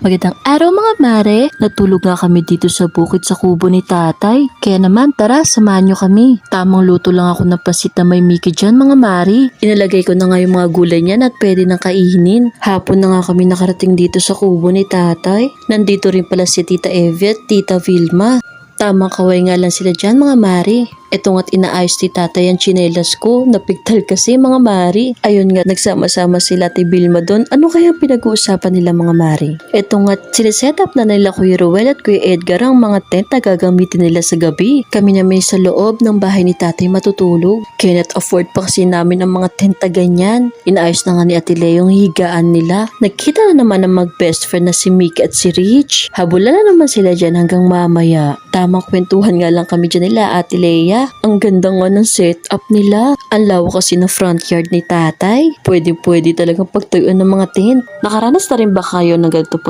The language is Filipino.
Magandang araw mga mare, natulog nga kami dito sa bukid sa kubo ni tatay. Kaya naman tara, samahan nyo kami. Tamang luto lang ako ng pasit na may Mickey dyan mga mare. Inalagay ko na nga yung mga gulay niyan at pwede nang kainin. Hapon na nga kami nakarating dito sa kubo ni tatay. Nandito rin pala si Tita Evie at Tita Vilma. Tamang kaway nga lang sila dyan mga mare. Ito nga't inaayos ni tatay ang tsinelas ko. Napigtal kasi mga mari. Ayun nga, nagsama-sama sila Ate Vilma doon. Ano kaya pinag-uusapan nila mga mari? Ito nga't siniset up na nila Kuya Ruel at Kuya Edgar ang mga tent na gagamitin nila sa gabi. Kami naman sa loob ng bahay ni tatay matutulog. Cannot afford pa kasi namin ang mga tent na ganyan. Inaayos na nga ni Ate Lea yung higaan nila. Nagkita na naman ang mag-best friend na si Mickey at si Rich. Habulan na naman sila dyan hanggang mamaya. Tamang kwentuhan nga lang kami dyan nila Ate Lea. Ang ganda nga ng setup nila. Ang lawak kasi na front yard ni tatay. Pwede talagang pagtayuan ng mga tent. Nakaranas na rin ba kayo ng ganito